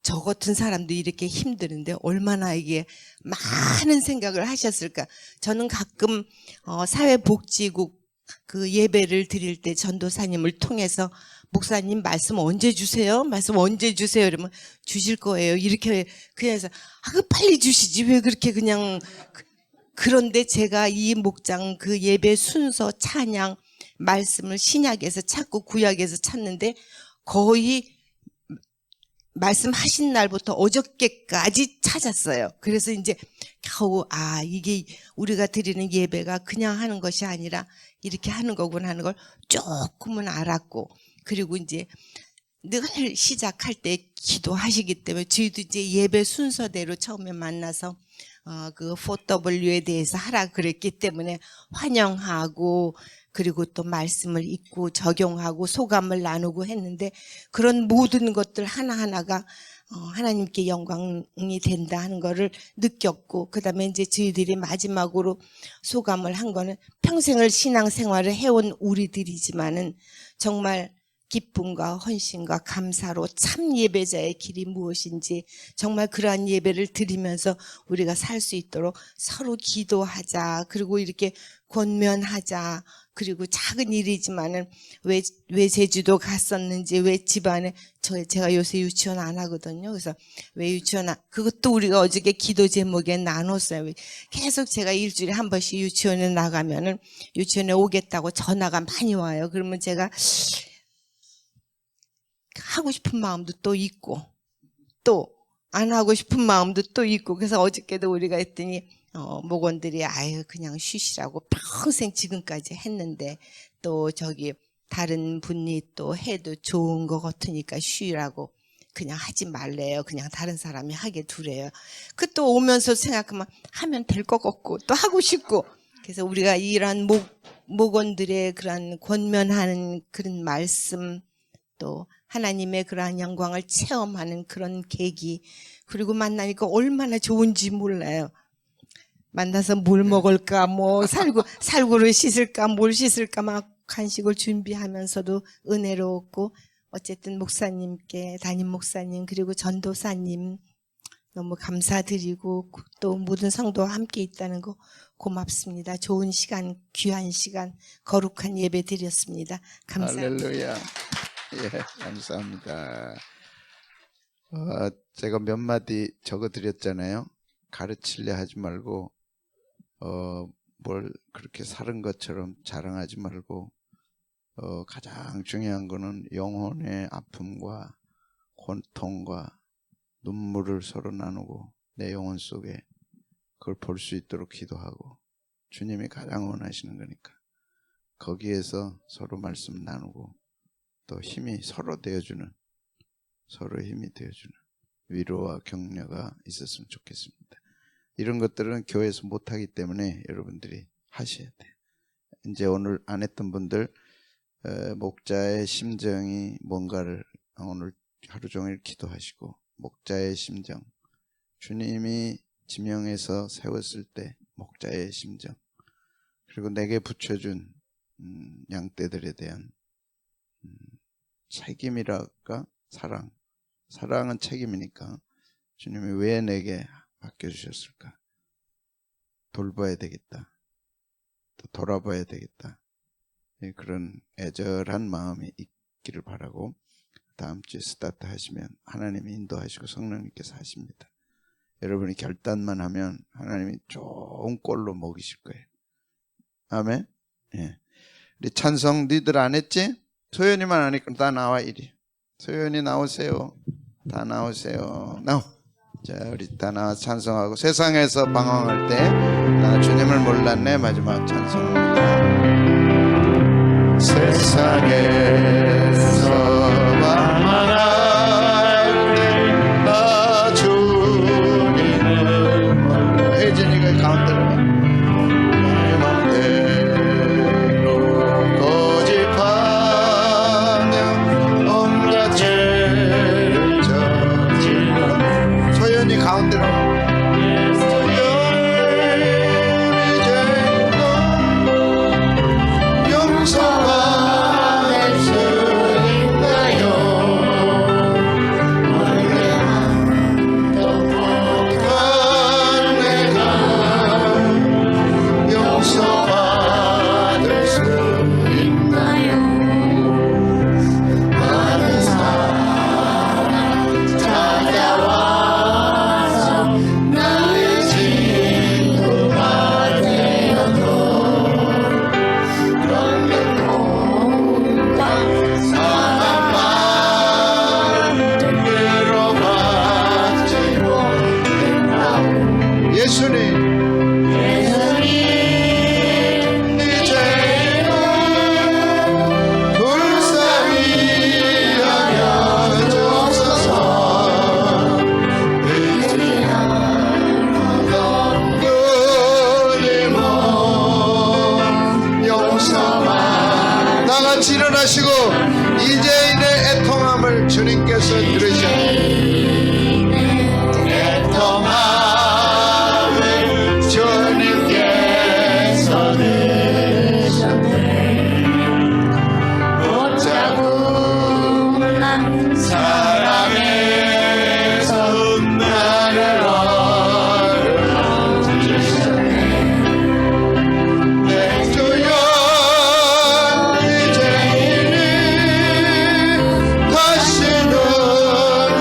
저 같은 사람도 이렇게 힘드는데 얼마나 이게 많은 생각을 하셨을까. 저는 가끔 사회복지국 그 예배를 드릴 때 전도사님을 통해서 목사님 말씀 언제 주세요? 말씀 언제 주세요? 이러면 주실 거예요. 이렇게 그냥 해서 빨리 주시지 왜 그렇게 그냥. 그런데 제가 이 목장 그 예배 순서 찬양 말씀을 신약에서 찾고 구약에서 찾는데 거의 말씀하신 날부터 어저께까지 찾았어요. 그래서 이제 겨우 이게 우리가 드리는 예배가 그냥 하는 것이 아니라 이렇게 하는 거구나 하는 걸 조금은 알았고, 그리고 이제 늘 시작할 때 기도하시기 때문에 저희도 이제 예배 순서대로 처음에 만나서 그 4W에 대해서 하라 그랬기 때문에 환영하고 그리고 또 말씀을 읽고 적용하고 소감을 나누고 했는데 그런 모든 것들 하나하나가 하나님께 영광이 된다 하는 거를 느꼈고, 그 다음에 이제 저희들이 마지막으로 소감을 한 거는 평생을 신앙생활을 해온 우리들이지만은 정말 기쁨과 헌신과 감사로 참 예배자의 길이 무엇인지 정말 그러한 예배를 드리면서 우리가 살 수 있도록 서로 기도하자, 그리고 이렇게 권면하자, 그리고 작은 일이지만은 왜 제주도 갔었는지, 왜 집안에 제가 요새 유치원 안 하거든요. 그래서 왜 유치원 그것도 우리가 어저께 기도 제목에 나눴어요. 계속 제가 일주일에 한 번씩 유치원에 나가면은 유치원에 오겠다고 전화가 많이 와요. 그러면 제가 하고 싶은 마음도 또 있고 또 안 하고 싶은 마음도 또 있고, 그래서 어저께도 우리가 했더니 목원들이 그냥 쉬시라고 평생 지금까지 했는데 또 저기 다른 분이 또 해도 좋은 것 같으니까 쉬라고 그냥 하지 말래요. 그냥 다른 사람이 하게 두래요. 그 또 오면서 생각하면 하면 될 것 같고 또 하고 싶고, 그래서 우리가 이런 목원들의 그런 권면하는 그런 말씀, 또 하나님의 그러한 영광을 체험하는 그런 계기, 그리고 만나니까 얼마나 좋은지 몰라요. 만나서 뭘 먹을까, 뭐 살구를 씻을까, 뭘 씻을까 막 간식을 준비하면서도 은혜로웠고, 어쨌든 목사님께, 담임 목사님 그리고 전도사님 너무 감사드리고 또 모든 성도와 함께 있다는 거 고맙습니다. 좋은 시간, 귀한 시간, 거룩한 예배 드렸습니다. 감사합니다. 할렐루야. 예, 감사합니다. 제가 몇 마디 적어드렸잖아요. 가르치려 하지 말고 뭘 그렇게 사는 것처럼 자랑하지 말고 가장 중요한 거는 영혼의 아픔과 고통과 눈물을 서로 나누고 내 영혼 속에 그걸 볼 수 있도록 기도하고, 주님이 가장 원하시는 거니까 거기에서 서로 말씀 나누고 또 힘이 서로 되어주는, 서로 힘이 되어주는 위로와 격려가 있었으면 좋겠습니다. 이런 것들은 교회에서 못하기 때문에 여러분들이 하셔야 돼요. 이제 오늘 안 했던 분들 목자의 심정이 뭔가를 오늘 하루 종일 기도하시고, 목자의 심정, 주님이 지명해서 세웠을 때 목자의 심정, 그리고 내게 붙여준 양떼들에 대한 책임이랄까, 사랑은 책임이니까 주님이 왜 내게 맡겨주셨을까, 돌봐야 되겠다, 또 돌아봐야 되겠다, 그런 애절한 마음이 있기를 바라고, 다음 주에 스타트 하시면 하나님이 인도하시고 성령님께서 하십니다. 여러분이 결단만 하면 하나님이 좋은 꼴로 먹이실 거예요. 아멘. 예. 우리 찬성 니들 안 했지? 소연이만 하니까 다 나와 이리. 소연이 나오세요. 다 나오세요. 자, 우리 다 나와 찬송하고 세상에서 방황할 때 나 주님을 몰랐네 마지막 찬송합니다. 세상에서 방황할 때 나 주님을 몰라. 혜진이가 가운데로 내 맘대로 고집하며 온갖 죄를 저질러. 소연이 가운데로. 용서받을 수 있나요? 똑똑한 내가 용서받을 수 있나요? 많은 사람 찾아와서 나의 친구가 되어도 예수님, 이제는 불쌍히 여겨주소서. 끊임없는 용서만. 다 같이 일어나시고 이제인의 애통함을 주님께서 들으셨네. 애통함을 주님께서 들으셨네. 못자국난 사랑에서 나를 얻으셨네. 내 주여 이제는 다시 눈을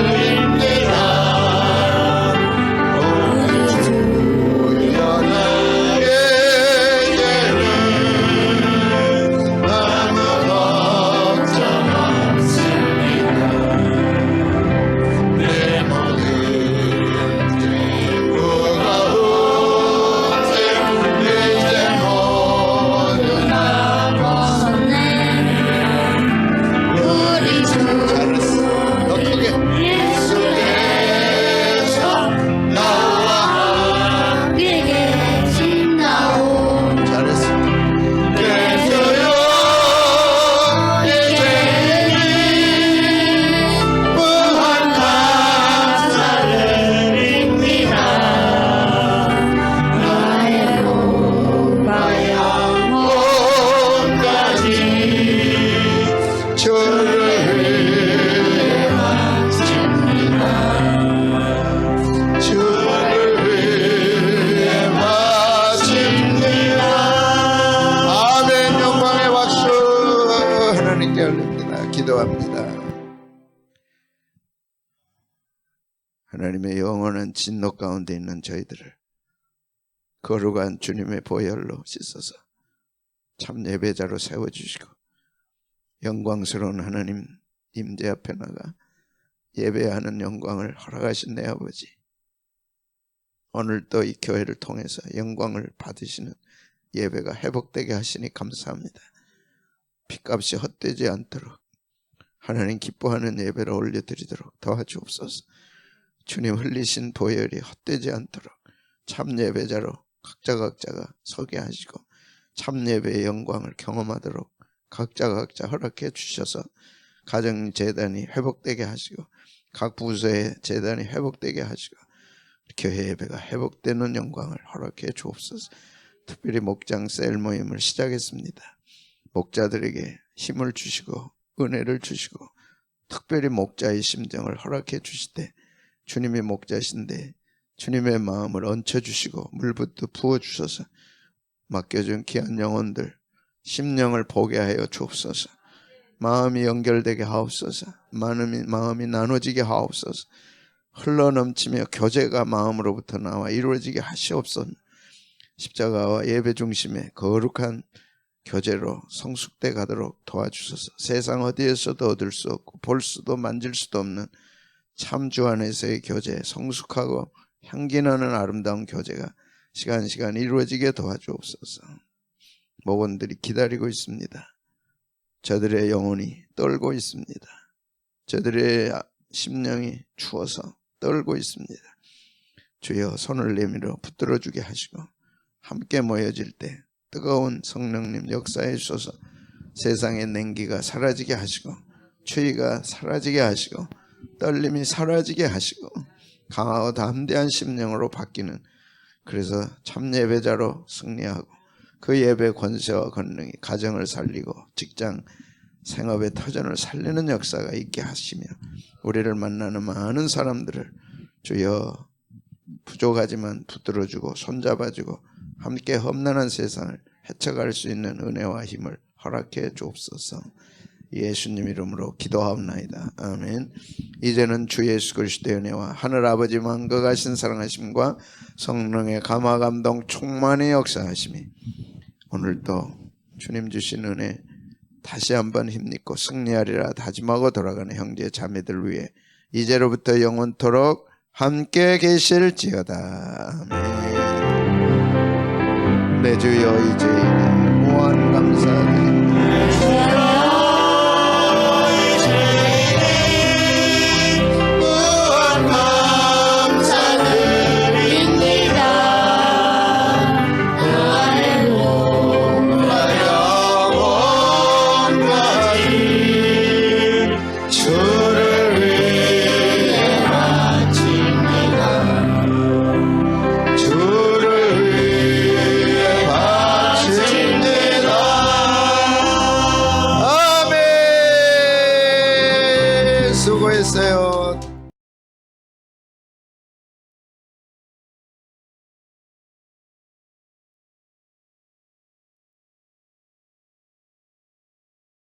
흘립니다. 오늘 주여 나에게는 아무 걱정 없습니다. 내 모든 죄가 없애 이제 모두 다 벗었네. 우리 주 더 크게 예수께서 나와 함께 계신다오. 잘했어. 계셔요 이제는 무한 감사를 드립니다. 나의 몸과 영혼까지 주를 위해 바칩니다. 주를 위해 바칩니다. 아멘. 영광의 박수 하나님께 올립니다. 기도합니다. 하나님의 영원한 진노 가운데 있는 저희들을 거룩한 주님의 보혈로 씻어서 참 예배자로 세워주시고 영광스러운 하나님 임재 앞에 나가 예배하는 영광을 허락하신 내 아버지, 오늘도 이 교회를 통해서 영광을 받으시는 예배가 회복되게 하시니 감사합니다. 핏값이 헛되지 않도록 하나님 기뻐하는 예배를 올려드리도록 도와주옵소서. 주님 흘리신 보혈이 헛되지 않도록 참 예배자로 각자가 서게 하시고 참 예배의 영광을 경험하도록 각자 허락해 주셔서 가정 재단이 회복되게 하시고 각 부서의 재단이 회복되게 하시고 교회 예배가 회복되는 영광을 허락해 주옵소서. 특별히 목장 셀 모임을 시작했습니다. 목자들에게 힘을 주시고 은혜를 주시고 특별히 목자의 심정을 허락해 주실 때 주님이 목자신데 주님의 마음을 얹혀주시고 물붓도 부어주셔서 맡겨준 귀한 영혼들 심령을 보게 하여 주옵소서. 마음이 연결되게 하옵소서. 마음이 나눠지게 하옵소서. 흘러넘치며 교제가 마음으로부터 나와 이루어지게 하시옵소서. 십자가와 예배 중심의 거룩한 교제로 성숙돼 가도록 도와주소서. 세상 어디에서도 얻을 수 없고 볼 수도 만질 수도 없는 참 주 안에서의 교제, 성숙하고 향기나는 아름다운 교제가 시간 이루어지게 도와주옵소서. 목원들이 기다리고 있습니다. 저들의 영혼이 떨고 있습니다. 저들의 심령이 추워서 떨고 있습니다. 주여 손을 내밀어 붙들어주게 하시고 함께 모여질 때 뜨거운 성령님 역사해 주셔서 세상의 냉기가 사라지게 하시고 추위가 사라지게 하시고 떨림이 사라지게 하시고 강하고 담대한 심령으로 바뀌는, 그래서 참 예배자로 승리하고 그 예배 권세와 권능이 가정을 살리고 직장 생업의 터전을 살리는 역사가 있게 하시며 우리를 만나는 많은 사람들을 주여 부족하지만 붙들어주고 손잡아주고 함께 험난한 세상을 헤쳐갈 수 있는 은혜와 힘을 허락해 주옵소서. 예수님 이름으로 기도하옵나이다. 아멘. 이제는 주 예수 그리스도의 은혜와 하늘 아버지 만거하신 사랑하심과 성령의 감화 감동 충만히 역사하심이 오늘도 주님 주신 은혜 다시 한번 힘입고 승리하리라 다짐하고 돌아가는 형제 자매들 위해 이제로부터 영원토록 함께 계실지어다. 아멘. 내 주여 이제 무한 감사드립니다. 수고했어요.